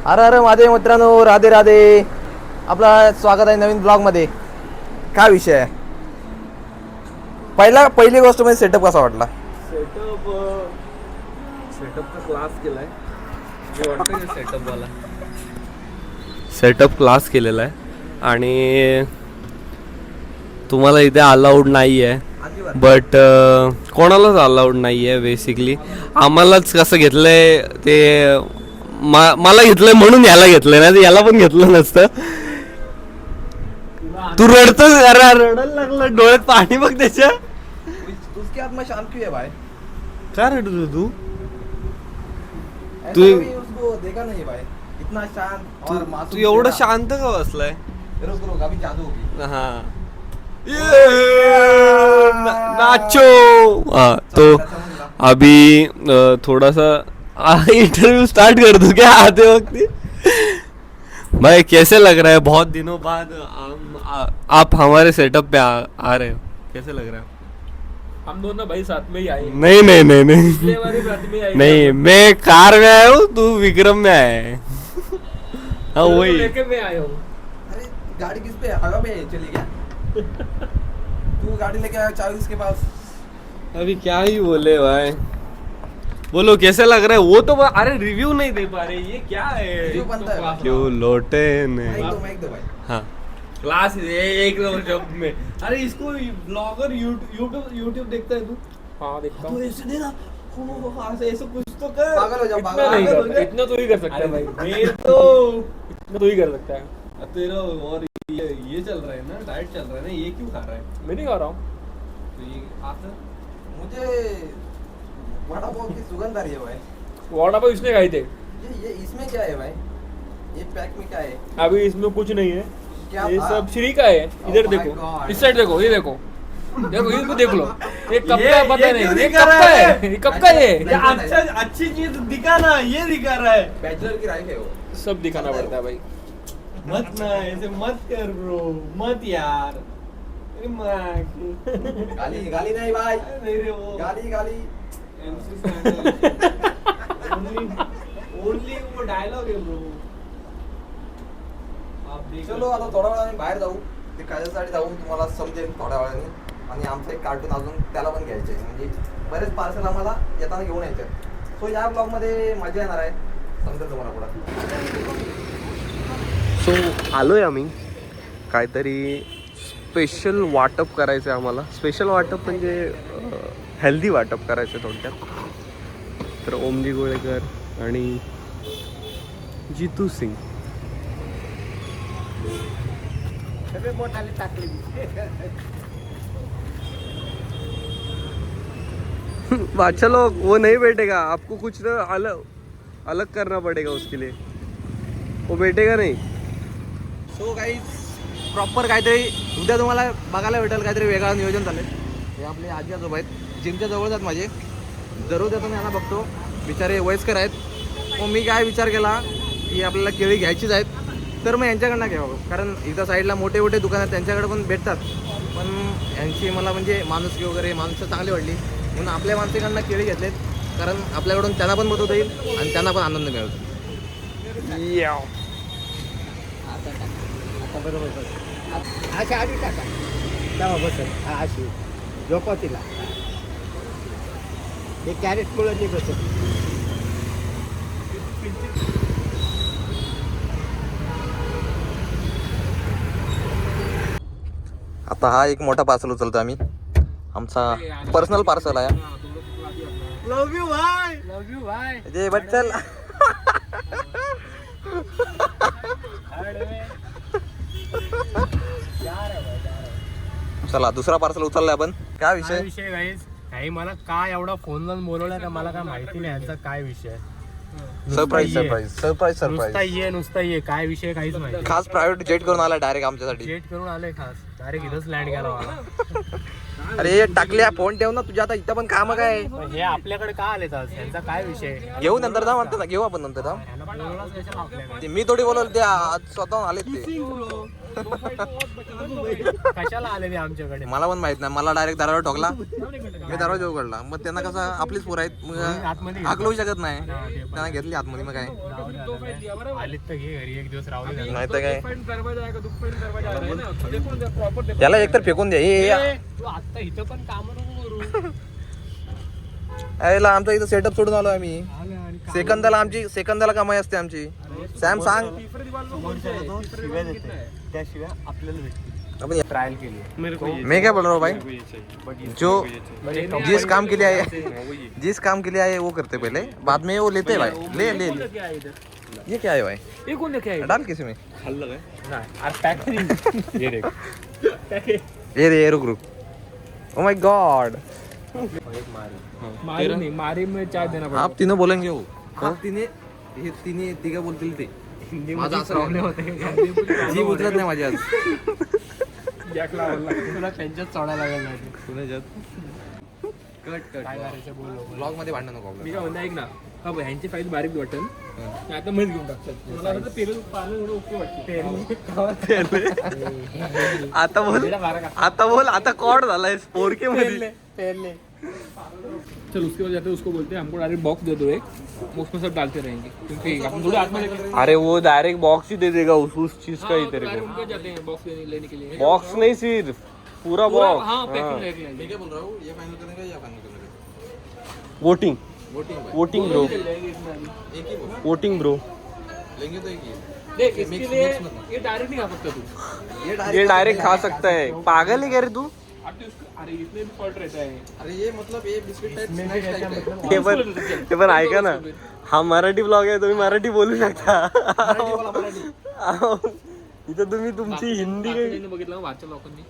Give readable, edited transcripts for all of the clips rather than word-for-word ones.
अरे अरे माझे मित्रांनो, राधे राधे. आपला स्वागत आहे नवीन ब्लॉग मध्ये. काय विषय आहे? पहिली गोष्ट म्हणजे सेटअप कसा वाटला? सेटअपचा क्लास केलाय. मी वाटतं सेटअप वाला सेटअप क्लास केलेला आहे आणि तुम्हाला इथे अलाउड नाही आहे. बट कोणालाच अलाउड नाही आहे बेसिकली. आम्हालाच कसं घेतलंय ते मला घेतलंय म्हणून याला घेतलंय, नाही याला पण घेतलं नसतं. तू रडतोस? रडायला लागला, डोळ्यात पाणी बघ त्याच्या. उसके हाथ में शांत क्यों है भाई? काय रडतो तू? तू उसको देखा नहीं भाई, इतना शांत और मासूम. तू एवढं शांत का बसलाय? रुक रुक, अभी जादू होगी. हाँ नाचो. तो अभी थोड़ा सा इंटरव्यू स्टार्ट कर दूं क्या आते वक्त? भाई कैसे लग रहा है? बहुत दिनों बाद आप हमारे सेटअप पे आ रहे हो. कैसे लग रहा है? हम दोनों भाई साथ में ही आए. नहीं नहीं नहीं नहीं पिछले बार भी साथ में आए. नहीं, मैं कार में आया हूँ, तू विक्रम में आया है. हाँ वही. लेके मैं आया हूँ. अरे गाड़ी किस पे? हवा पे चली गया. तू गाड़ी लेके आया, चाबी उसके पास. अभी क्या ही बोले भाई. बोलो कैसे लग रहा है? वो तो अरे रिव्यू नहीं दे पा रहे. ये क्या है? Review बनता है भाई. क्यों लोटे ने? माइक दो भाई. हाँ क्लास एक नंबर जॉब में. अरे इसको ब्लॉगर यूट्यूब देखता है तू? हाँ देखता तो हूँ. ऐसे दे ना. ऐसे कुछ तो कर. पागल हो जाओ, इतना पागल नहीं हो कर, जाओ. इतना तो ही कर सकता है भाई. मैं तो इतना तो ही कर सकता है. तेरा और ये चल रहा है ना, डाइट चल रहा है ना, ये क्यों खा रहा है? मैं नहीं खा रहा हूँ. तो ये आता मुझे वड़ा पाव की सुगंध आ रही है भाई. वड़ा पाव इसने खाए थे. ये इसमें क्या है भाई? ये पैक में क्या है? अभी इसमें कुछ नहीं है. क्या ये था? सब श्री का है. इधर Oh my देखो, God. इस साइड देखो, ये देखो, देखो इसको देख लो. ये कब ये- का पता ये नहीं. क्यों ये दिखा कब रहा का है? है? ये कब का है? ये अच्छा अच्छी चीज दिखा ना, ये दिखा रहा है. बैचलर की राइफ है वो. सब दिखाना पड़ता है भाई. मत ना ऐसे मत कर ब्रो, मत यार. अरे माँ की. गाली गाली नहीं भाई. नहीं रे वो गाली गाली. ओनली वो डायलॉग है ब्रो. आप देख चलो आता थोड्या वेळाने बाहेर जाऊ. ते कशासाठी जाऊ तुम्हाला समजेल थोड्या वेळाने. आणि आमचं एक कार्टून अजून त्याला पण घ्यायचे आहे. म्हणजे बरेच पार्सल आम्हाला येताना घेऊन यायचे. सो या ब्लॉग मध्ये मजा येणार आहे, समजेल तुम्हाला पुढे. सो आलोय आम्ही. काहीतरी स्पेशल वाटप करायचं आहे आम्हाला. स्पेशल वाटप म्हणजे हेल्दी वाटप करायचं थोडक्यात. तर ओमजी गोळेकर आणि जितू सिंग. अच्छा लोग वो नहीं बैठेगा, आपको कुछ ना अलग अलग करना पड़ेगा उसके लिए. वो बैठेगा नहीं. सो गाईज प्रॉपर काहीतरी उद्या तुम्हाला बघायला भेटेल. काहीतरी वेगळं नियोजन झालं. हे आपले आजी आजोबा आहेत, जिमच्या जवळ जात माझे. दररोज येतो मी यांना बघतो. बिचारे वयस्कर आहेत. मग मी काय विचार केला की आपल्याला केळी घ्यायचीच आहेत, तर मग यांच्याकडनं घ्यावं. कारण इथं साईडला मोठे मोठे दुकान आहेत, त्यांच्याकडे पण भेटतात. पण यांची मला म्हणजे माणुसकी वगैरे माणसं चांगली वाटली म्हणून आपल्या माणसाकडनं केळी घेतलेत. कारण आपल्याकडून त्यांना पण बदलता येईल आणि त्यांना पण आनंद मिळेल. आता बरोबर अशी आधी टाका तेव्हा बसेल. हा अशी झोपव तिला. हे कॅरेट मुळे नाही बसेल. आता हा एक मोठा पार्सल उचलतो आम्ही. आमचा पर्सनल पार्सल आहे. लव यू भाई. लव यू भाई. जे बच्चल चला दुसरा पार्सल उचललाय आपण. काय विषय? विषय गाईज काही मला काय एवढा फोन लावून बोलवलाय का मला काय माहिती नाही यांचा काय विषय. सरप्राईज सरप्राईज सरप्राईज नुसता सरप्राईज. नुसता ये काय विषय काहीच माहिती. खास प्रायव्हेट जेट करून आला डायरेक्ट आमच्यासाठी. जेट करून आले खास. डायरेक्ट इथंच लँड केला मला. अरे टाकल्या फोन ठेव ना तुझ्या. आता इथं पण काम काय? पण हे आपल्याकडे का आले आज? यांचा काय विषय? घेऊ नंतर जा म्हणतो ना. घेऊ आपण नंतर जा. यांना बोलवलंच कशाला आपल्याकडे? ते मी थोडी बोलवलं, ते आज स्वतःहून आलेत ते. कशाला आले ते आमच्याकडे? मला पण माहित नाही. मला डायरेक्ट दरवाजा ठोकला. मी दरवाजा उघडला. मग त्यांना कसं आपलीच पोरं आहेत, मग आतमध्ये हाकलवू शकत नाही. त्यांना घेतली आतमध्ये. मग काय फाइट दिया बराबर आलीत तर घे घरी एक दिवस राहू दे. नाही तर काय फाइट दरवाजा आहे का दुःख दरवाजा आहे ना ते कोण प्रॉपर त्याला एकतर फेकून द्या हे तू आता इथं पण काम नको करू. यायला आमच्या इथं सेटअप सोडून आलो आम्ही आलं आणि सेकंदाला कमाई असते आमची सॅम सांग तीसरे दीवार में कौन से है? तीसरे दीवार में कितना है? त्याशिवाय आपल्याला भेटते. आपण ट्रायल केली. मैं क्या बोल रहा हूँ भाई जो जिस काम के लिए आए जिस काम के लिए आए वो करते पहले बाद में वो लेते हैं भाई ले ले ले क्या है इधर? ये क्या है भाई ये कौन लेके आया डाल किसी में नाही आज पॅक करी. हे रे. ये रे रुक रुक ओ माय गॉड मारी नहीं मारी में चाय देना पड़ेगा. आप तीनों बोलेंगे वो आप तिने तिघं बोलतील ते माझा असं प्रॉब्लेम होते. जी उतरत नाही माझी आज जॅक लावायला लागतो. तुला त्यांच्यात सोडायला लागेल. कट कट काय करायचं बोललो. ब्लॉग मध्ये भांडण नको मी काय म्हणतो ऐक ना हा बघ ह्यांची फाईल बारीक वाटेल आता मध्ये घेऊन टाकतात मला वाटतं पेरू पालन एवढं ओके वाटते. आता बोल आता कॉड झालाय 4K मध्ये. चल उसके बाद जाते उसको बोलते हैं हमको डायरेक्ट बॉक्स दे दो एक उसमें सब डालते रहेंगे क्योंकि हम थोड़े हाथ में लेके अरे वो डायरेक्ट बॉक्स ही दे देगा उस चीज का ही तेरे डायरेक्ट को. उनके जाते हैं बॉक्स लेने के लिए बॉक्स नहीं सिर्फ पूरा पूरा बॉक्स. हाँ पैकिंग लेके मैं क्या बोल रहा हूँ ये फाइनल करने का या फाइनल करने का वोटिंग वोटिंग भाई वोटिंग ब्रो एक ही बोल वोटिंग ब्रो. लेंगे तो एक ही देख इसके लिए ये डायरेक्ट नहीं खा सकता तू ये डायरेक्ट खा सकता है. पागल है क्या रे तू. अरे इसमें भी फॉल्ट रहता है अरे ये मतलब ये बिस्किट टाइप स्नैक्स टाइप है ते पण ऐका ना हा मराठी ब्लॉग आहे तुम्ही मराठी बोलू शकता. मराठी बोला मराठी इथं तुम्ही तुमची हिंदी काही बाकीच्यांनी बघितलं वारच्या लोकांनी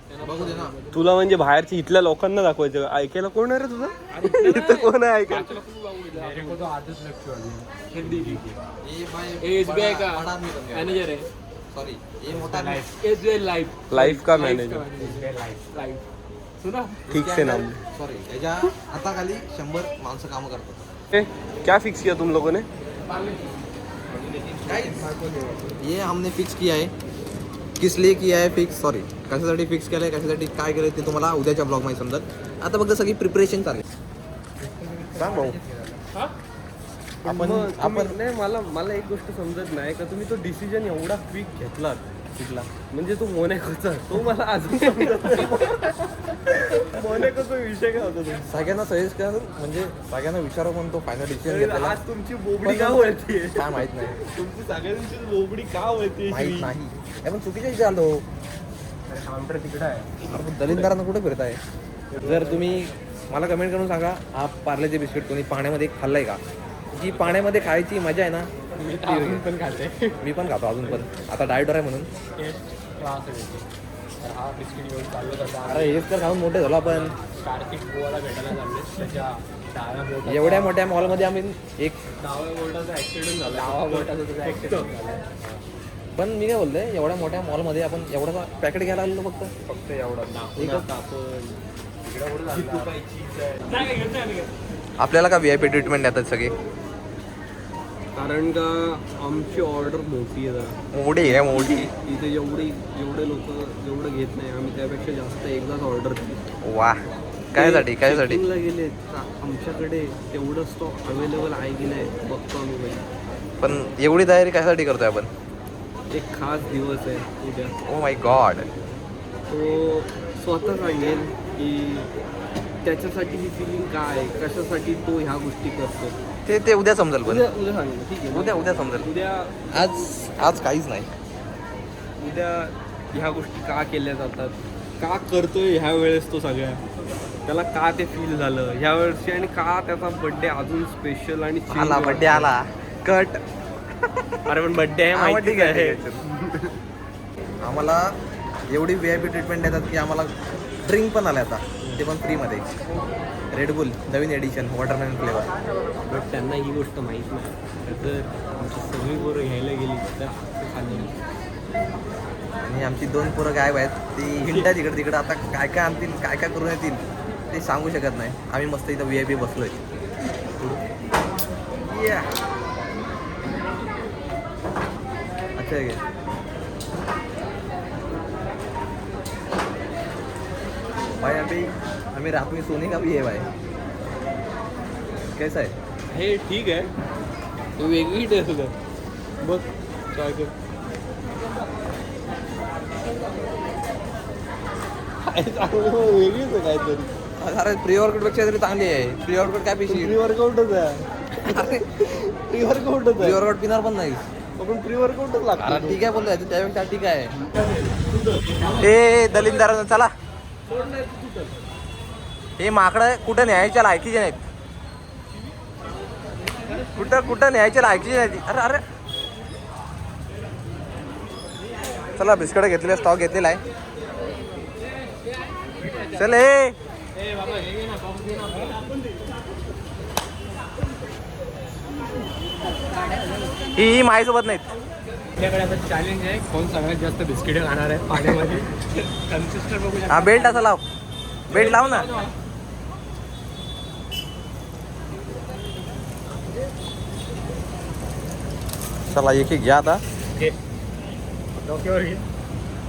त्यांना बघू दे ना तुला म्हणजे बाहेरच्या इथल्या लोकांना दाखवायचं. ऐकायला कोण आहे रे तुझं. इथं कोण आहे ऐकायला. वारच्या लोकांनी बघू दिलं. मेरे को तो आदत लग चुकी है. हिंदी की ये भाई ये SBI का बड़ा आदमी बन गया मैनेजर है सॉरी ये मोटा आदमी SBI लाइफ लाईफ का मॅनेजर. लाइफ सुना ठीक से नाम. सॉरी याच्या हाताखाली 100 माणसं कामं करतात. ए, क्या फिक्स किया तुम लोगों ने. ये हमने फिक्स किया है किस लिए किया आहे फिक्स सॉरी कशासाठी फिक्स केलं आहे कशासाठी काय केलं ते तुम्हाला उद्याच्या ब्लॉगमध्ये समजत. आता फक्त सगळी प्रिपरेशन चालली सांग भाऊ आपण नाही मला एक गोष्ट समजत नाही का तुम्ही तो डिसिजन एवढा क्विक घेतलात तिथला म्हणजे तो मोनॅकोचा तो मला अजून समजत नाही. मोनॅकोचा विषय काय होता तो. सगळ्यांना सजेस्ट करा म्हणजे सगळ्यांना विचारा पण तो फायनल डिसिजन घेतलेला आज तुमची बोबडी का वळते. काय माहित नाही तुमची सगळ्यांची बोबडी का वळते. माहित नाही आपण चुकीच्या इथे आलो. काउंटर तिकडे आहे. आपण दलिंदरांना कुठे फिरताय. जर तुम्ही मला कमेंट करून सांगा हा पार्लेचे बिस्किट कोणी पाण्यामध्ये खाल्लंय का. जी पाण्यामध्ये खायची मजा आहे ना अजून पण खाते. मी पण खातो अजून पण आता डाएटवर आहे म्हणून. क्लास आहे. तर हा बिस्किट घेऊन चाललो होता. अरे हेच तर खाऊन मोठे झालो आपण. कार्तिक गोवाला भेटायला चालले. त्याच्या डाव्या बोटाचा एवढ्या मोठ्या मॉलमध्ये आम्ही एक डाव्या बोटाचा ऍक्सिडेंट झाला. डावा बोटाचा त्याचा ऍक्सिडेंट झाला. पण मी काय बोलतोय एवढ्या मोठ्या मॉलमध्ये आपण एवढा पॅकेट घ्यायला आलो फक्त एवढा एक- नाही काय घेत नाही आम्ही घेत. आपल्याला का VIP ट्रीटमेंट देतात सगळे. कारण का आमची ऑर्डर मोठी आहे जरा. मोठी आहे मोठी. इथे जेवढे लोक जेवढं घेत नाही आम्ही त्यापेक्षा जास्त एकदाच ऑर्डर केली. वा कायसाठी Checking ला गेले आमच्याकडे तेवढं स्टॉक अवेलेबल आहे की नाही बघतो आम्ही पहिले. पण एवढी तयारी कशासाठी करतोय आपण. एक खास दिवस आहे उद्या. Oh my God. तो स्वतः सांगेल की त्याच्यासाठी ही फिलिंग काय आहे, कशासाठी तो ह्या गोष्टी करतो. ते उद्या समजेल पण उद्या सांगेल. ठीक आहे उद्या समजेल. उद्या आज काहीच नाही. उद्या ह्या गोष्टी का केल्या जातात का करतोय ह्या वेळेस तो सगळ्या त्याला का ते फील झालं ह्या वर्षी आणि का त्याचा बर्थडे अजून स्पेशल आणि chill आला बर्थडे आला कट. अरे पण बर्थडे आहे माहिती ठीक आहे, आहे. ठीक आहे. आम्हाला एवढी VIP ट्रीटमेंट देतात की आम्हाला ड्रिंक पण आले आता ते पण फ्रीमध्ये. रेडबुल नवीन एडिशन वॉटरमेलन फ्लेवर. बट त्यांना ही गोष्ट माहीत नाही. जर आमची सगळी पोरं घ्यायला गेली तर असं खाल्लं. आणि आमची 2 पोरं गायब आहेत ती हिंडतात इकडे तिकडे. आता काय काय आणतील काय काय करून येतील ते सांगू शकत नाही. आम्ही मस्त इथं VIP बसलोय. अच्छा आहे भाई अभी हमें रात में सोने का भी है भाई. कैसा है. हे ठीक आहे. वेगळी टेस्ट होतं. बघ काय कर वेगळीच आहे काहीतरी. अरे प्री वर्कआउट पेक्षा तरी चांगली आहे. प्री वर्कआउट काय पिशी प्री वर्कआउटच आहे. प्री वर्कआउटच प्री आहे. वर्कआउट पिणार पण नाही. आपण प्री वर्कआउटच अरे लागतो. ठीक आहे बोलतोय त्यापेक्षा ठीक आहे. ए दलिंदार चला. हे माकडं कुठं न्यायच्या लायकीचे नाहीत. कुठं न्यायच्या लायकीचे नाहीत. अरे अरे चला बिस्किट घेतलेले स्टॉक घेतलेला आहे. चल ए ही माझ्यासोबत नाहीत. आपल्याकडे आता चॅलेंज आहे कोण सगळ्यात जास्त बिस्किट खाणार आहे पाण्यामध्ये. कन्सिस्टंट बघू हा बेल्ट असा लाव. बेल्ट लाव ना. चला एक एक घ्या आता. डोक्यावर घे.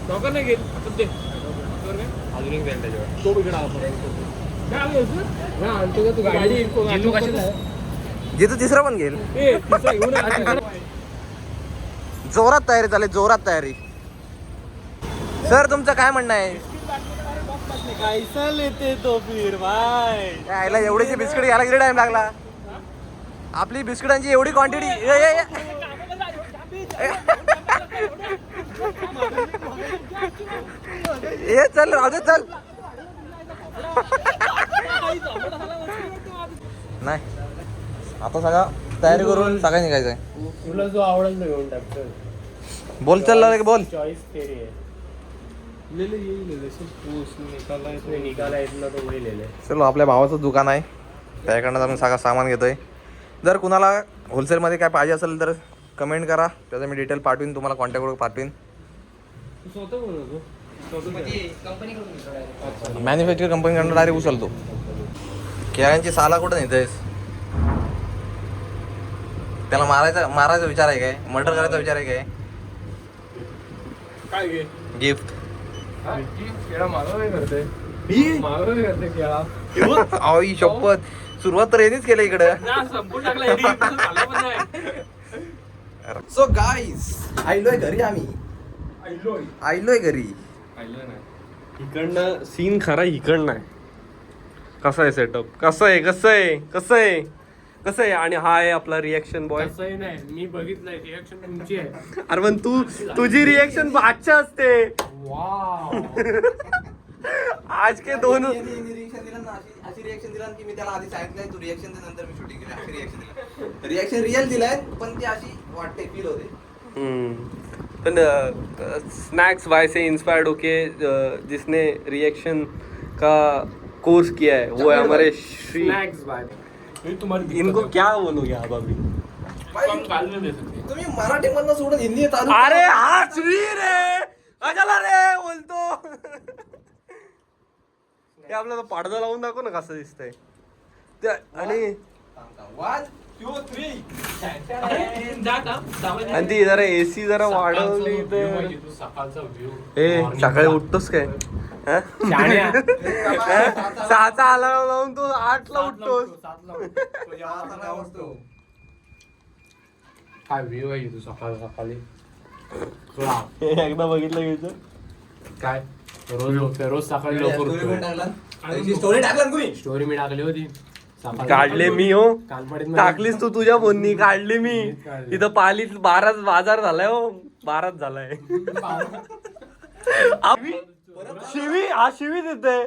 डोक्यावर नाही घेत आपण ते डोक्यावर घे. अजून एक द्यायला त्याच्यावर तो बिघडा आणतो का तू गाडी घेतो कशाला जे तू तिसरा पण घेईल. ए तिसरा घेऊन ये. जोरात तयारी चालेल. जोरात तयारी. सर तुमचं काय म्हणणं आहे. कैसा लेते तो फिर भाई. यायला एवढीची बिस्किट घ्यायला किती टाइम लागला. आपली बिस्किटांची एवढी क्वांटिटी. ये चल राजू चल. नाही आता सगळा तयारी करून सगळं निघायचंय. तुला जो आवडेल तो घेऊन टाक. बोल चल रे बोल. चॉईस तेरी आहे. ले ले ये ले निकाला येत ना तो वही ले ले. चलो आपल्या भावाचं दुकान आहे त्याकडनं आपण सगळं सामान घेतोय. जर कुणाला होलसेलमध्ये काय पाहिजे असेल तर कमेंट करा. त्याचं मी डिटेल पाठवीन तुम्हाला कॉन्टॅक्टवर पाठवीन. तू स्वतः बनवतो. मॅन्युफॅक्चर कंपनीकडनं डायरेक्ट उचलतो. केळ्यांची साला कुठं नेतोयस. त्याला मारायचा विचार आहे काय. मर्डर करायचा विचार आहे काय. काय घे गिफ्ट. केळा मागं काय करते. मागं काय करते केळा. आई शपथ. सुरुवात तर यांनीच केलं इकडं. संपून टाकला. सो गाईज आलोय घरी. आम्ही आलोय घरी. इकडनं सीन खरा इकडनं आहे. कसा आहे सेटअप. कसं आहे आणि हा आहे आपला रिएक्शन बॉय. तसंही नाही मी बघितलंय रिएक्शन तुमची आहे. अरे पण तुझी रिएक्शन बादशा असते. वाव. आज के दोन रिएक्शन दिला ना अशी रिएक्शन दिला की मी त्याला आधी सांगितलंय तू रिएक्शन दे नंतर मी शूटिंग केली. अशी रिएक्शन दिला. रिएक्शन रिअल दिलाय पण ती अशी वाटते फील होते. पण स्नैक्स भाई से इंस्पायर्ड होके जिसने रिएक्शन का कोर्स किया है वो है हमारे श्री. Snacks bye. मी तुम्हाला इनको क्या बोलोगे आप अभी. कम काल दे सकते. तुम्ही मराठी मधनं सोडून हिंदी चालू. अरे हा श्री रे अजला रे बोलतो. हे आपल्याला पडदा लावून दाखव ना कसं दिसतंय ते. आणि आणि ती जरा एसी जरा वाढवली तर. सकाळचा व्ह्यू. ए सकाळी उठतोस काय. सहाचा अलार्म लावून तू 8ला उठतोस. काय व्ह्यू आहे तू सकाळी. एकदा बघितलं घ्यायचं काय रोज सकाळी लवकर स्टोरी टाकला तुम्ही. स्टोरी मी टाकली होती. काढले मी हो. कालपडीत टाकलीस तू तुझ्या फोननी. काढली मी. इथं पालीच 12 बाजार झालाय हो. 12च झालाय. शिवी देते.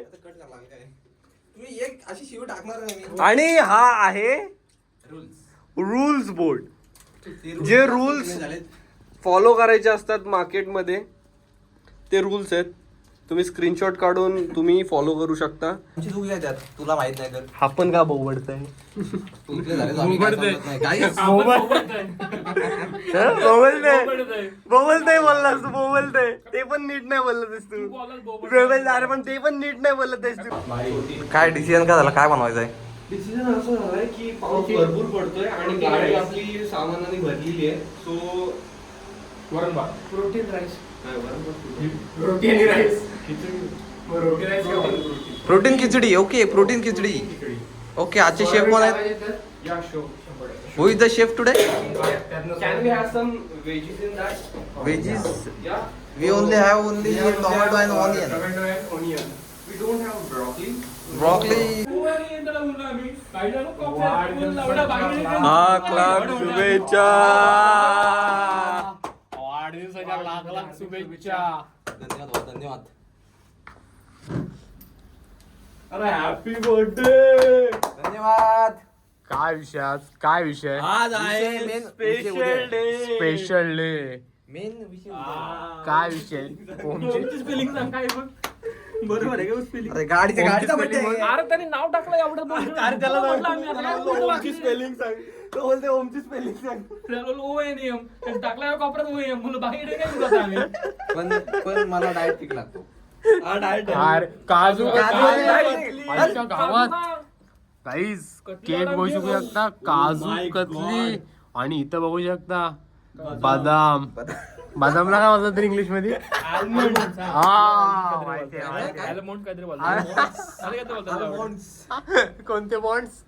तुम्ही एक अशी शिवी टाकणार नाही. आणि हा आहे रूल्स बोर्ड. जे रूल्स फॉलो करायचे असतात मार्केटमध्ये ते रूल्स आहेत. तुम्ही स्क्रीनशॉट काढून तुम्ही फॉलो करू शकता. आमची चूक आहे त्यात तुला माहित नाही तर. हा पण का बोबडतंय. तुमचे झाले तर आम्ही काय समजत नाही. Guys, बोबलतंय बोललास तू. बोबलतंय ते पण नीट नाही बोलतस तू. अरे पण ते पण नीट नाही बोलतस तू. काय डिसिजन काय झाला. काय बनवायचं आहे. डिसिजन असं झालाय की पाऊस भरपूर पडतोय आणि गाडी आपली सामानाने भरलेली आहे. सो वरण भात. Protein rice. रोटी आणि राईस. रोटी राईस. प्रोटीन खिचडी. ओके प्रोटीन खिचडी. ओके आजचे शेफ कोण आहेत. या show who is the chef today? Can we have some veggies in that? Veggies या we only have only tomato and onion. Tomato and onion. We don't have broccoli. Broccoli. Lakh शुभेच्छा. वाढदिवसाच्या लाख शुभेच्छा. धन्यवाद धन्यवाद. अरे हॅपी बर्थडे. धन्यवाद. काय विषय आज? काय विषय? आज आहे main special day. Special day. Main विषय काय विषय? ओमची स्पेलिंग सांग काय बघ. बरोबर आहे का स्पेलिंग? अरे गाडीचा बर्थडे. अरे त्याने नाव टाकलं एवढं बोलतो. अरे त्याला म्हटलं आम्ही आता काय बोलतो ओमची बाकी? स्पेलिंग सांग. तो बोलते ओमची स्पेलिंग सांग. त्याला बोललो ONM. त्याने टाकला कॉपरात ONM. बोललो बाकी डे काय बोलतो आम्ही? पण मला डाएट ठीक लागतो. हा डायट अरे काजू कतली. आमच्या गावात काहीच केक बघू शकता. काजू My कतली. God. आणि इथं बघू शकता बदाम. बदामला काय म्हणतात इंग्लिश मध्ये? आल्मंड. कोणते बॉन्ड्स?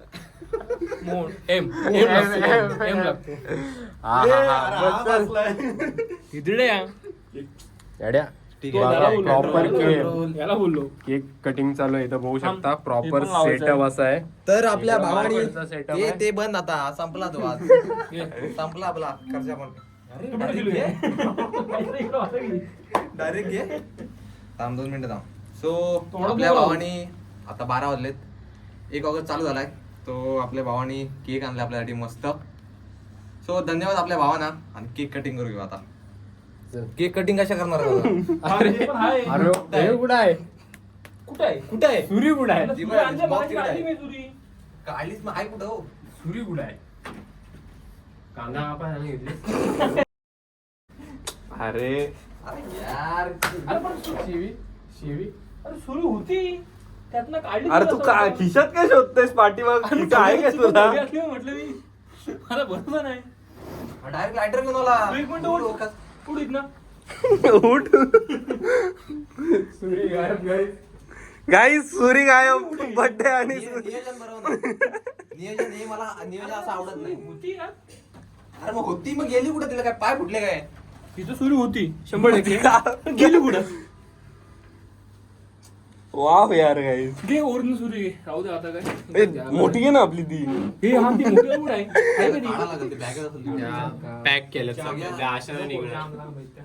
प्रॉपर याला बोललो केक कटिंग चालू आहे. इथं बघू शकता प्रॉपर सेटअप असा आहे. तर आपल्या भावानी वापरचा setup आहे. ते बंद आता संपला तो आज. संपला आपला खर्चा पण. डायरेक्ट घे. थांब 2 मिनिटं थांब. सो आपल्या भावानी आता 12 वाजलेत. 1 ऑगस्ट चालू झालाय. तो आपल्या भावानी केक आणला आपल्यासाठी मस्त. सो धन्यवाद आपल्या भावांना. आणि केक कटिंग करू घेऊ आता. केक कटिंग कशा करणार आता? अरे हे कुठं आहे? कुठे आहे? सुरी कुठं आहे? काढलीच मग आहे कुठं हो? सुरी कुठं आहे? कांदा आपण घेतली. अरे अरे यार अरे पण शिवी शिवी अरे सुरू होती त्यातनं काढली. अरे तू का खिशात काय शोधतेस? पाठीमाग खिसा आहे का तुला? म्हटलं मी मला बरोबर आहे. डायरेक्ट लायटर घेऊन आला. एक मिनिट उठ. उडीत ना उठ. सुरी गायब गाईस. गाईस सुरी गायब. बर्थडे आणि नियोजन बरोबर नाही. नियोजन हे मला नियोजन असं आवडत नाही. होती ना अरे मग होती मग गेली कुठं? तिला काय पाय फुटले काय? तिथं सुरू होती 100%. गेली कुठं? वाव यार गाईस. घे ओरिजिनल सुरी घे. राहू दे आता काय. मोठी आहे ना आपली ती. हे हा ती मोठी आहे. आहे का ती? काढा लागेल ते बॅगेत असेल ती. पॅक केलं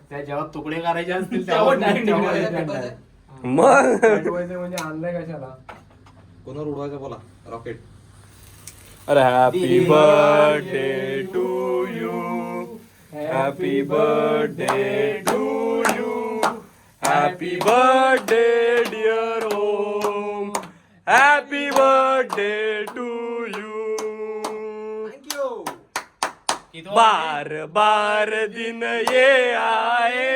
त्या जेव्हा तुकडे करायचे असतील तेव्हा तेव्हा direct निघायचं. मग म्हणजे आणलंय कशाला? कोणावर उडवायचं बोला? रॉकेट. अरे happy birthday to you. Happy birthday to you. Happy birthday dear Om. Happy birthday to you. Thank you. बार बार दिन ये आए.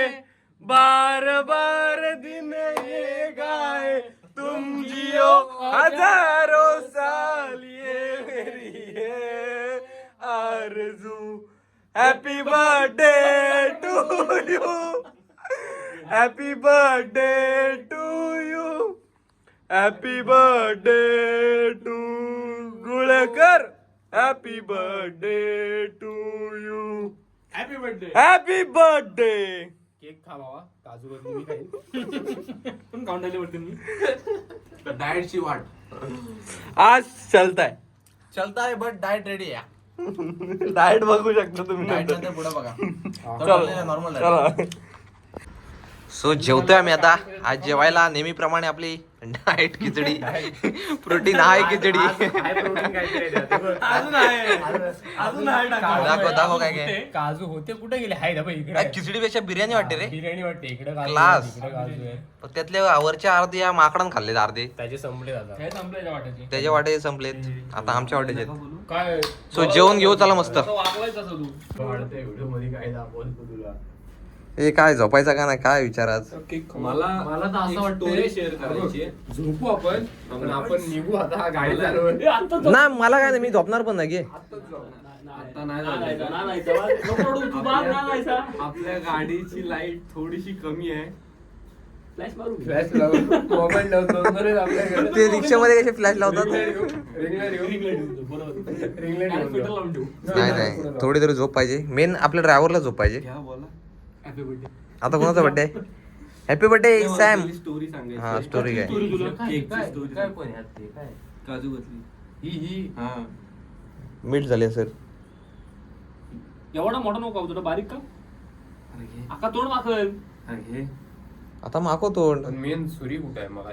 बार बार दिन ये गाए. तुम जियो हजारों साल. ये मेरी है आरज़ू. Happy birthday to you. Happy birthday to you. Happy birthday to Gulkar. Happy birthday to you. Happy birthday. Happy birthday. Cake खा बाबा. काजू बदली मी खाईन. पण काउंटरले वरती मी. डाएटची वाट. आज चलताय. चलता है बट डाएट रेडी आहे. डाएट बघू शकता तुम्ही डाएट नंतर. नंतर पुढे बघा. चला नॉर्मल. चला. सो जेवतोय आम्ही आता. आज जेवायला नेहमीप्रमाणे आपली डाएट खिचडी. प्रोटीन हाय खिचडी. अजून आहे. अजून आहे टाका. दाखव काय काय. काजू होते कुठे गेले? हाय बघ इकडे. खिचडीपेक्षा बिर्याणी वाटते रे. बिर्याणी वाटते इकडे. काजू Class. आहे, इकडे काजू आहे. पण त्यातले वरच्या अर्धे या माकडान खाल्लेत अर्धे. त्याचे संपले आता. हे संपले वाटायचे. त्याच्या वाटे संपलेत. आता आमच्या वाटेचे आहेत. काय सो जेवण घेऊ चला मस्त. वागवायचं तू वाढते व्हिडिओ मध्ये काय दाखवतो तुला. हे काय झोपायचा का नाही काय विचार आज? मला तर असं वाटतं शेअर करायची. झोपू आपण पण आपण निघू आता. गाडी चालू. ना मला काय नाही मी झोपणार पण नाही. आपल्या गाडीची लाईट थोडीशी कमी आहे. फ्लॅश मारू फ्लॅश लावून मोबाईल लावतो आपल्याकडे. ते रिक्षामध्ये कसे फ्लॅश लावतात. नाही नाही, थोडी तरी झोप पाहिजे. मेन आपल्या ड्रायव्हरला झोप पाहिजे. Happy birthday. आता कोणाचा birthday? Happy birthday Sam. Story सांगायची. हा स्टोरी काय? काय पण काय काजू बसली ही हा मीठ झाली सर. एवढा मोठा नको तुला बारीक का? अरे घे. आका तोंड माखल. अरे घे. आता माको तोंड. मेन सुरी कुठे आहे मला?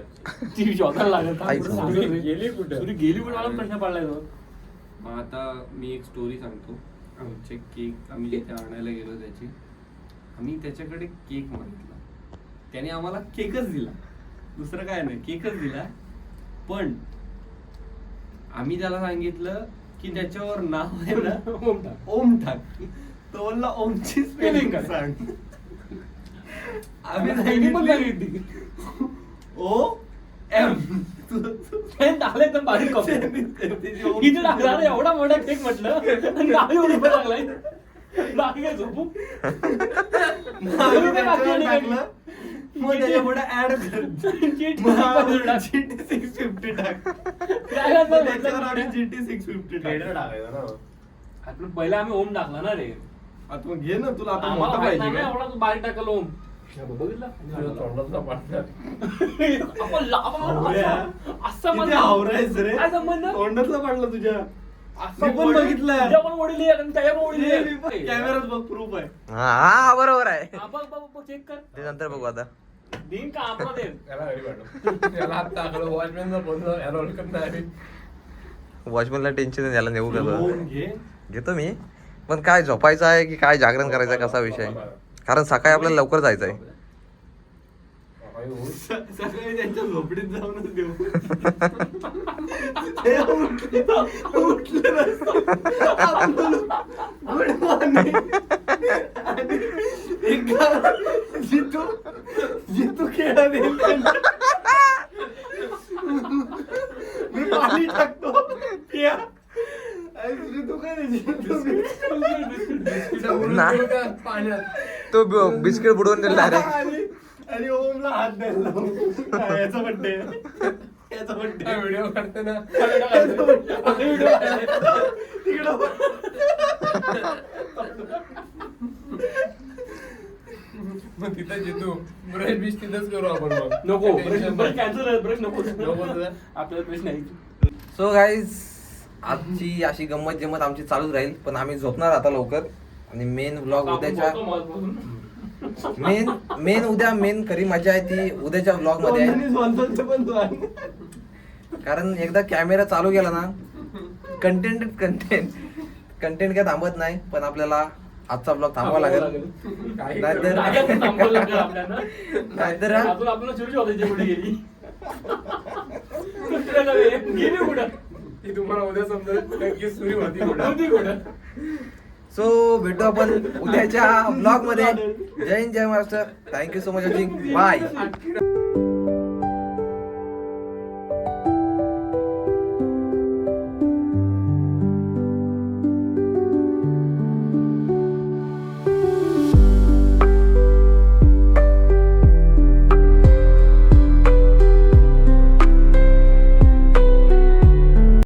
ती शोधायला लागत. आई, सुरी गेली कुठे? सुरी गेली पण मला प्रश्न पडलाय तो. मग आता मी एक स्टोरी सांगतो. आमचे केक आम्ही जिथे आणायला गेलो त्याची, आम्ही त्याच्याकडे केक मागितला, त्याने आम्हाला केकच दिला, दुसरं काय नाही, केकच दिला. पण आम्ही त्याला सांगितलं की त्याच्यावर नाव आहे ना ओम टाक. तो बोलला ओमची स्पेलिंग सांग. आम्ही सांगितली ओ एम. टाकलं एकदम बारीक कॉफी. इथे टाकला रे, एवढा मोठा केक म्हटलं आणि नाव एवढं पण लागलाय. बाकी काय झोपू? टाकलं मग त्याच्यापुढे ऍड कर GT 650 टाक. त्याच्यावर आम्ही GT 650 टाक. आपण पहिला आम्ही ओम टाकला ना रे. आता मग घे ना, तुला आता आम्हाला मोठा माहित पाहिजे नाही ना, का? एवढा तू बारीक टाकलं ओम. बघितलं? आपण असं किती हावरायस रे. काय संबंध? तोंडातला पाडला तुझ्या. असं मी पण बघितलं. तुझ्या पण ओढली आहे आणि त्याच्या पण ओढली आहे. कॅमेरात बघ, प्रूफ आहे. हा बरोबर आहे. हा, बघ बघ बघ, चेक कर. ते नंतर बघू आता. दिन का आपला दे. वॉचमॅनला टेन्शन नाही, याला नेऊ का? ओम घे. घेतो मी. पण काय झोपायचं आहे की काय जागरण करायचं आहे, कसा विषय? कारण सकाळी आपल्याला लवकर जायचं आहे. सकाळी त्यांच्या झोपडीत जाऊनच देऊ. उठले गुड मॉर्निंग. जितू खेळा देईल मी पाणी टाकतो. पिया. जितू काय नाही. तो बिस्किट बुडवून दिला रे. आणि ओमला हात द्यायला लावू. याचा बड्डे, याचा बड्डे. व्हिडिओ काढते ना तिकडं. मग तिथं जितू ब्रश बीच तिथंच करू आपण. मग नको ब्रश कॅन्सल, ब्रश नको आपल्याला प्रश्न आहे. सो गाईज, आजची अशी गंमत जमत आमची चालूच राहील, पण आम्ही झोपणार आता लवकर. आणि मेन व्लॉग उद्याच्या मेन उद्या मेन खरी मजा आहे ती उद्याच्या व्लॉग मध्ये आहे. कारण एकदा कॅमेरा चालू केला ना, कंटेंट काय थांबत नाही. पण आपल्याला आजचा ब्लॉग थांबवा लागेल. नाहीतर आपल्याला चोरी शोधायची कुठे गेली. गेली कुठं ती तुम्हाला उद्या समजेल नक्की सुरी होती. सो भेटू आपण उद्याच्या ब्लॉग मध्ये. जय हिंद, जय Maharashtra. Thank you so much watching. Bye.